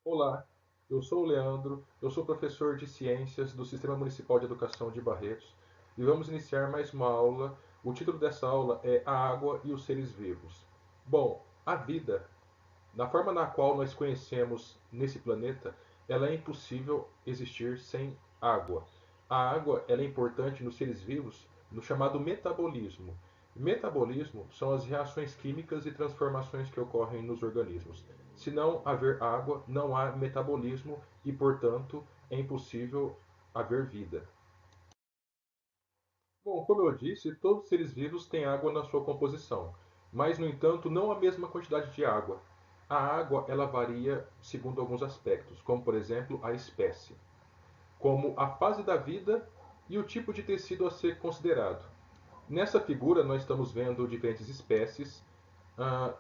Olá, eu sou o Leandro, eu sou professor de Ciências do Sistema Municipal de Educação de Barretos e vamos iniciar mais uma aula. O título dessa aula é A Água e os Seres Vivos. Bom, a vida, na forma na qual nós conhecemos nesse planeta, ela é impossível existir sem água. A água ela é importante nos seres vivos no chamado metabolismo. Metabolismo são as reações químicas e transformações que ocorrem nos organismos. Se não haver água, não há metabolismo e, portanto, é impossível haver vida. Bom, como eu disse, todos os seres vivos têm água na sua composição, mas, no entanto, não a mesma quantidade de água. A água ela varia segundo alguns aspectos, como, por exemplo, a espécie, como a fase da vida e o tipo de tecido a ser considerado. Nessa figura, nós estamos vendo diferentes espécies. Ah,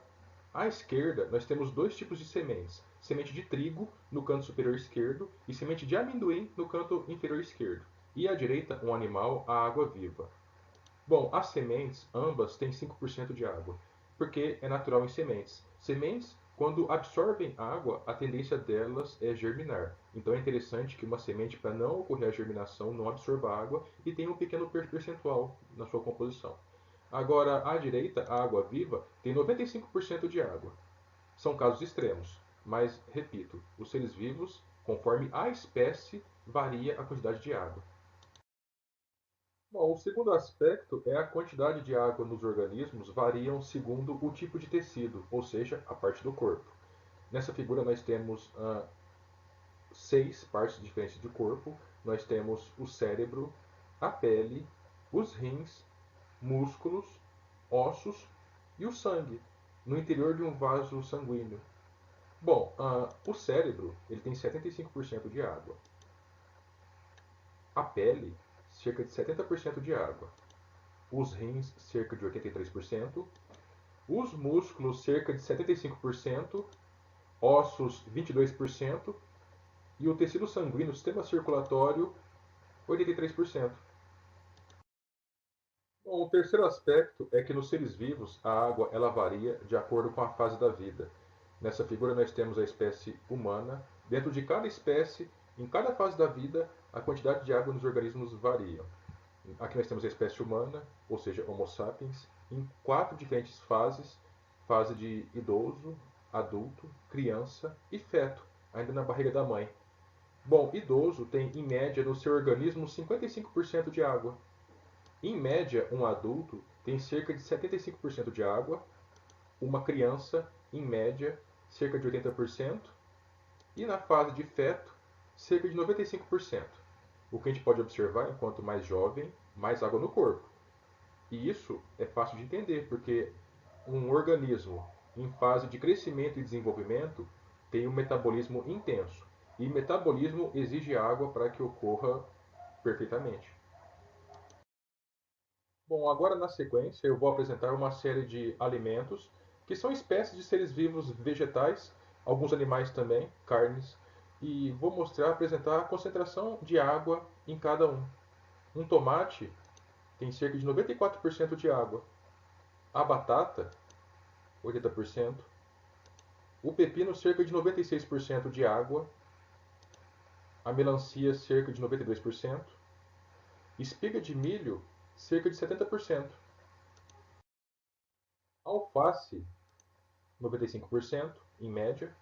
à esquerda, nós temos dois tipos de sementes: semente de trigo no canto superior esquerdo e semente de amendoim no canto inferior esquerdo. E à direita, um animal, a água viva. Bom, as sementes, ambas, têm 5% de água, porque é natural em sementes. Sementes, quando absorvem água, a tendência delas é germinar. Então é interessante que uma semente, para não ocorrer a germinação, não absorva água e tenha um pequeno percentual na sua composição. Agora, à direita, a água viva tem 95% de água. São casos extremos, mas, repito, os seres vivos, conforme a espécie, varia a quantidade de água. Bom, o segundo aspecto é a quantidade de água nos organismos variam segundo o tipo de tecido, ou seja, a parte do corpo. Nessa figura nós temos seis partes diferentes do corpo. Nós temos o cérebro, a pele, os rins, músculos, ossos e o sangue, no interior de um vaso sanguíneo. Bom, o cérebro ele tem 75% de água. A pele, cerca de 70% de água. Os rins, cerca de 83%, os músculos, cerca de 75%, ossos, 22% e o tecido sanguíneo, sistema circulatório, 83%. Bom, o terceiro aspecto é que nos seres vivos a água ela varia de acordo com a fase da vida. Nessa figura nós temos a espécie humana. Dentro de cada espécie, em cada fase da vida, a quantidade de água nos organismos varia. Aqui nós temos a espécie humana, ou seja, Homo sapiens, em quatro diferentes fases: fase de idoso, adulto, criança e feto, ainda na barriga da mãe. Bom, idoso tem em média no seu organismo 55% de água. Em média, um adulto tem cerca de 75% de água, uma criança, em média, cerca de 80%, e na fase de feto, cerca de 95%. O que a gente pode observar, enquanto mais jovem, mais água no corpo. E isso é fácil de entender, porque um organismo em fase de crescimento e desenvolvimento tem um metabolismo intenso. E metabolismo exige água para que ocorra perfeitamente. Bom, agora na sequência eu vou apresentar uma série de alimentos que são espécies de seres vivos vegetais, alguns animais também, carnes, e vou mostrar, apresentar a concentração de água em cada um. Um tomate tem cerca de 94% de água. A batata, 80%. O pepino, cerca de 96% de água. A melancia, cerca de 92%. Espiga de milho, cerca de 70%. Alface, 95%, em média.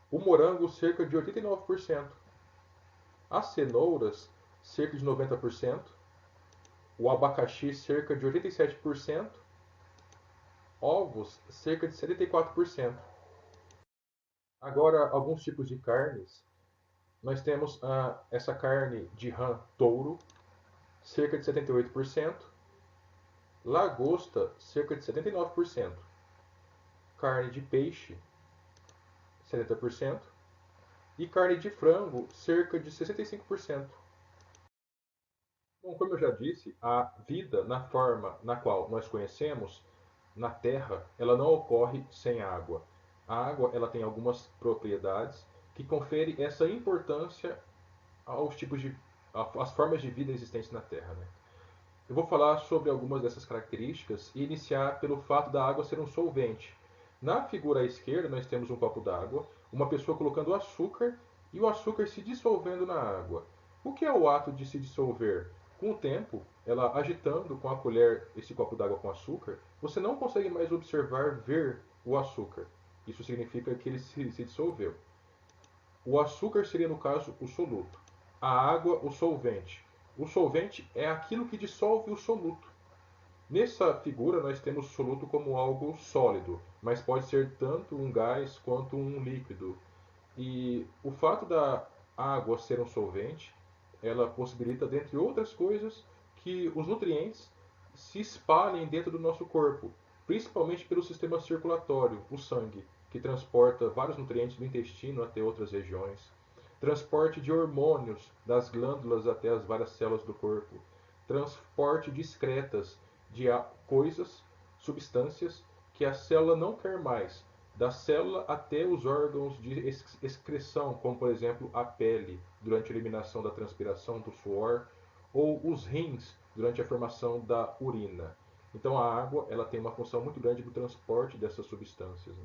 O morango, cerca de 89%. As cenouras, cerca de 90%. O abacaxi, cerca de 87%. Ovos, cerca de 74%. Agora, alguns tipos de carnes. Nós temos essa carne de rã touro, cerca de 78%. Lagosta, cerca de 79%. Carne de peixe, 70%. E carne de frango, cerca de 65%. Bom, como eu já disse, a vida na forma na qual nós conhecemos na Terra, ela não ocorre sem água. A água, ela tem algumas propriedades que conferem essa importância aos tipos de às formas de vida existentes na Terra, né? Eu vou falar sobre algumas dessas características e iniciar pelo fato da água ser um solvente. Na figura à esquerda, nós temos um copo d'água, uma pessoa colocando açúcar e o açúcar se dissolvendo na água. O que é o ato de se dissolver? Com o tempo, ela agitando com a colher esse copo d'água com açúcar, você não consegue mais observar, ver o açúcar. Isso significa que ele se dissolveu. O açúcar seria, no caso, o soluto. A água, o solvente. O solvente é aquilo que dissolve o soluto. Nessa figura, nós temos o soluto como algo sólido, mas pode ser tanto um gás quanto um líquido. E o fato da água ser um solvente, ela possibilita, dentre outras coisas, que os nutrientes se espalhem dentro do nosso corpo, principalmente pelo sistema circulatório, o sangue, que transporta vários nutrientes do intestino até outras regiões, transporte de hormônios das glândulas até as várias células do corpo, transporte de excretas de coisas, substâncias que a célula não quer mais, da célula até os órgãos de excreção, como por exemplo a pele, durante a eliminação da transpiração do suor, ou os rins, durante a formação da urina. Então a água ela tem uma função muito grande do transporte dessas substâncias.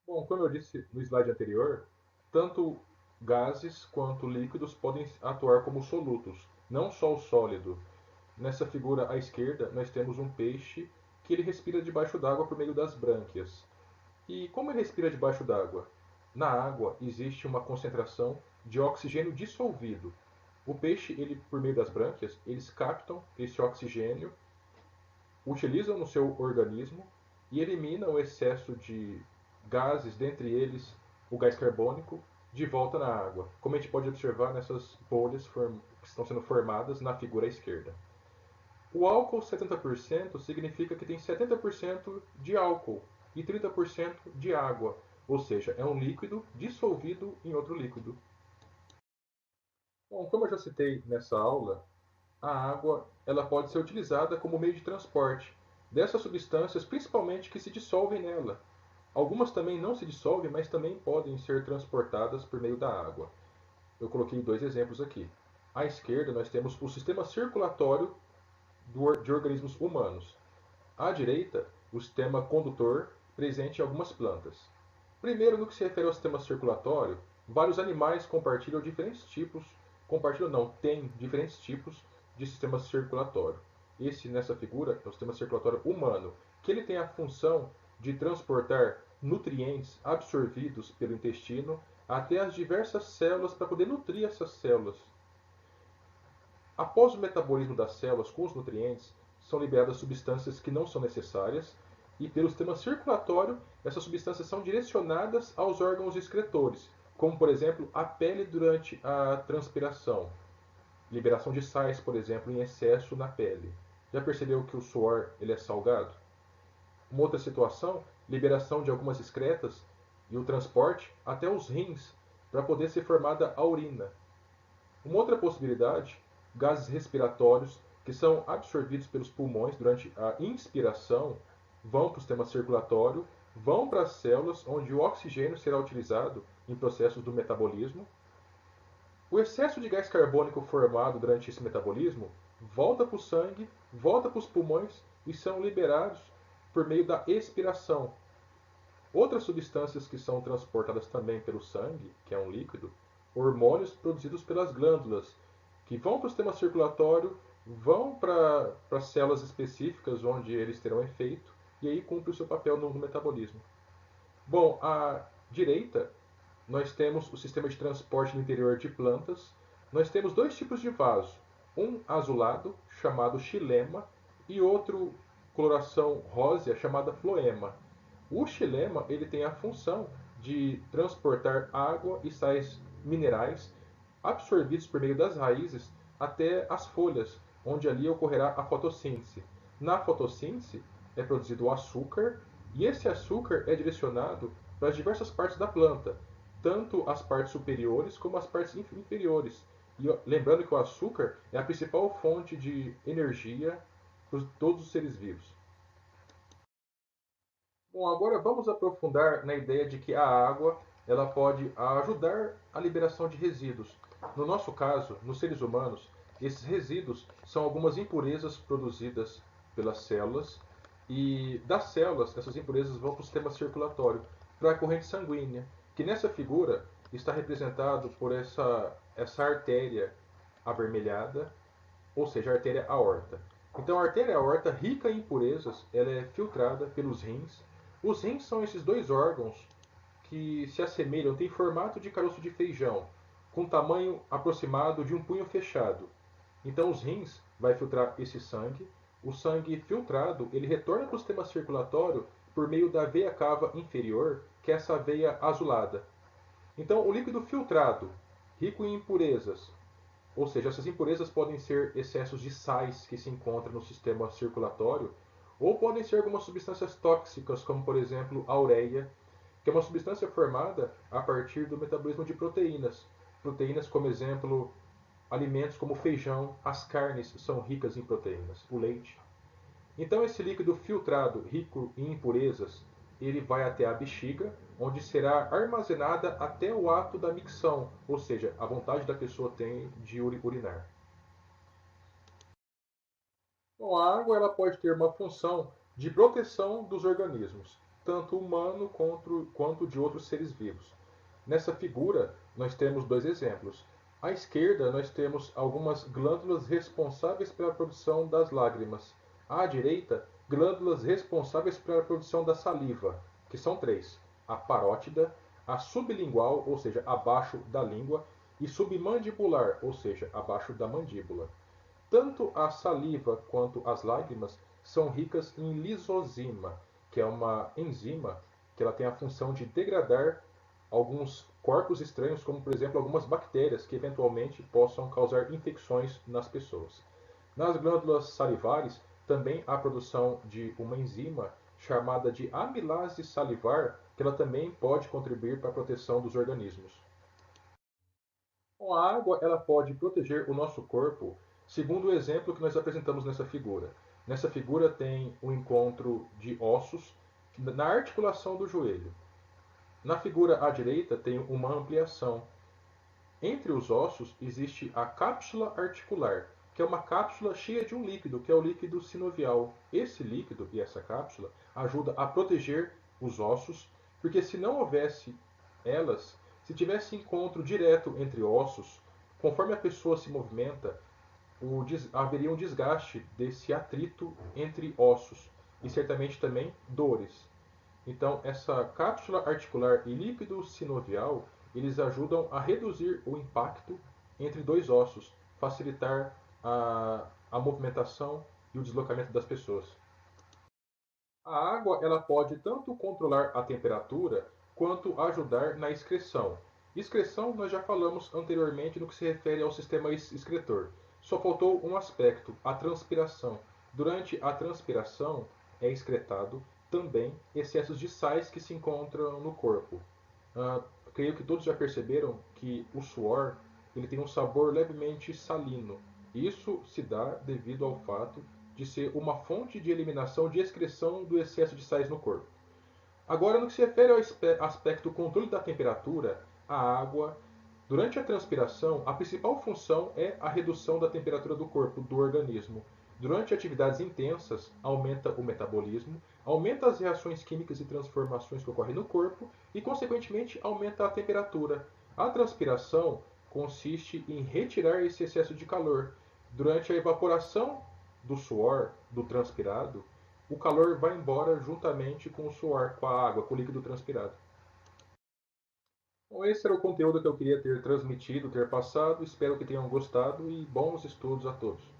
Bom, como eu disse no slide anterior, tanto gases quanto líquidos podem atuar como solutos, não só o sólido. Nessa figura à esquerda, nós temos um peixe que ele respira debaixo d'água por meio das brânquias. E como ele respira debaixo d'água? Na água existe uma concentração de oxigênio dissolvido. O peixe, ele, por meio das brânquias, eles captam esse oxigênio, utilizam no seu organismo e eliminam o excesso de gases, dentre eles o gás carbônico, de volta na água, como a gente pode observar nessas bolhas que estão sendo formadas na figura à esquerda. O álcool 70% significa que tem 70% de álcool e 30% de água, ou seja, é um líquido dissolvido em outro líquido. Bom, como eu já citei nessa aula, a água ela pode ser utilizada como meio de transporte dessas substâncias, principalmente que se dissolvem nela. Algumas também não se dissolvem, mas também podem ser transportadas por meio da água. Eu coloquei dois exemplos aqui. À esquerda, nós temos o sistema circulatório de organismos humanos. À direita, o sistema condutor presente em algumas plantas. Primeiro, no que se refere ao sistema circulatório, vários animais compartilham diferentes tipos, compartilham não, têm diferentes tipos de sistema circulatório. Esse, nessa figura, é o sistema circulatório humano, que ele tem a função de transportar nutrientes absorvidos pelo intestino até as diversas células para poder nutrir essas células. Após o metabolismo das células com os nutrientes, são liberadas substâncias que não são necessárias e, pelo sistema circulatório, essas substâncias são direcionadas aos órgãos excretores, como, por exemplo, a pele durante a transpiração. Liberação de sais, por exemplo, em excesso na pele. Já percebeu que o suor ele é salgado? Uma outra situação, liberação de algumas excretas e o transporte até os rins para poder ser formada a urina. Uma outra possibilidade, gases respiratórios que são absorvidos pelos pulmões durante a inspiração, vão para o sistema circulatório, vão para as células onde o oxigênio será utilizado em processos do metabolismo. O excesso de gás carbônico formado durante esse metabolismo volta para o sangue, volta para os pulmões e são liberados por meio da expiração. Outras substâncias que são transportadas também pelo sangue, que é um líquido, hormônios produzidos pelas glândulas, que vão para o sistema circulatório, vão para células específicas onde eles terão efeito, e aí cumpre o seu papel no metabolismo. Bom, à direita, nós temos o sistema de transporte no interior de plantas. Nós temos dois tipos de vaso, um azulado, chamado xilema, e outro coloração rósea, chamada floema. O xilema ele tem a função de transportar água e sais minerais absorvidos por meio das raízes até as folhas, onde ali ocorrerá a fotossíntese. Na fotossíntese é produzido o açúcar e esse açúcar é direcionado para as diversas partes da planta, tanto as partes superiores como as partes inferiores. E lembrando que o açúcar é a principal fonte de energia para todos os seres vivos. Bom, agora vamos aprofundar na ideia de que a água ela pode ajudar a liberação de resíduos. No nosso caso, nos seres humanos, esses resíduos são algumas impurezas produzidas pelas células E das células, essas impurezas vão para o sistema circulatório, para a corrente sanguínea, que nessa figura está representado por essa artéria avermelhada, ou seja, a artéria aorta. Então a artéria aorta, rica em impurezas, ela é filtrada pelos rins. Os rins são esses dois órgãos que se assemelham, têm formato de caroço de feijão, com tamanho aproximado de um punho fechado. Então os rins vai filtrar esse sangue. O sangue filtrado, ele retorna para o sistema circulatório por meio da veia cava inferior, que é essa veia azulada. Então o líquido filtrado, rico em impurezas, ou seja, essas impurezas podem ser excessos de sais que se encontram no sistema circulatório, ou podem ser algumas substâncias tóxicas, como por exemplo a ureia, que é uma substância formada a partir do metabolismo de proteínas. Proteínas, como exemplo, alimentos como o feijão, as carnes são ricas em proteínas, o leite. Então esse líquido filtrado, rico em impurezas, ele vai até a bexiga, onde será armazenada até o ato da micção, ou seja, a vontade da pessoa tem de urinar. Bom, a água ela pode ter uma função de proteção dos organismos, tanto humano quanto de outros seres vivos. Nessa figura, nós temos dois exemplos. À esquerda, nós temos algumas glândulas responsáveis pela produção das lágrimas. À direita, glândulas responsáveis pela produção da saliva, que são três: a parótida, a sublingual, ou seja, abaixo da língua, e submandibular, ou seja, abaixo da mandíbula. Tanto a saliva quanto as lágrimas são ricas em lisozima, que é uma enzima que ela tem a função de degradar alguns corpos estranhos, como por exemplo algumas bactérias que eventualmente possam causar infecções nas pessoas. Nas glândulas salivares também há produção de uma enzima chamada de amilase salivar, que ela também pode contribuir para a proteção dos organismos. Bom, a água ela pode proteger o nosso corpo, segundo o exemplo que nós apresentamos nessa figura. Nessa figura tem o encontro de ossos na articulação do joelho. Na figura à direita tem uma ampliação. Entre os ossos existe a cápsula articular, que é uma cápsula cheia de um líquido, que é o líquido sinovial. Esse líquido e essa cápsula ajuda a proteger os ossos, porque se não houvesse elas, se tivesse encontro direto entre ossos, conforme a pessoa se movimenta, haveria um desgaste desse atrito entre ossos e certamente também dores. Então, essa cápsula articular e líquido sinovial, eles ajudam a reduzir o impacto entre dois ossos, facilitar a movimentação e o deslocamento das pessoas. A água ela pode tanto controlar a temperatura quanto ajudar na excreção. Excreção nós já falamos anteriormente no que se refere ao sistema excretor. Só faltou um aspecto, a transpiração. Durante a transpiração é excretado também excessos de sais que se encontram no corpo. Ah, creio que todos já perceberam que o suor ele tem um sabor levemente salino. Isso se dá devido ao fato de ser uma fonte de eliminação de excreção do excesso de sais no corpo. Agora, no que se refere ao aspecto controle da temperatura, a água, durante a transpiração, a principal função é a redução da temperatura do corpo, do organismo. Durante atividades intensas, aumenta o metabolismo, aumenta as reações químicas e transformações que ocorrem no corpo e, consequentemente, aumenta a temperatura. A transpiração consiste em retirar esse excesso de calor. Durante a evaporação do suor, do transpirado, o calor vai embora juntamente com o suor, com a água, com o líquido transpirado. Bom, esse era o conteúdo que eu queria ter transmitido, ter passado. Espero que tenham gostado e bons estudos a todos.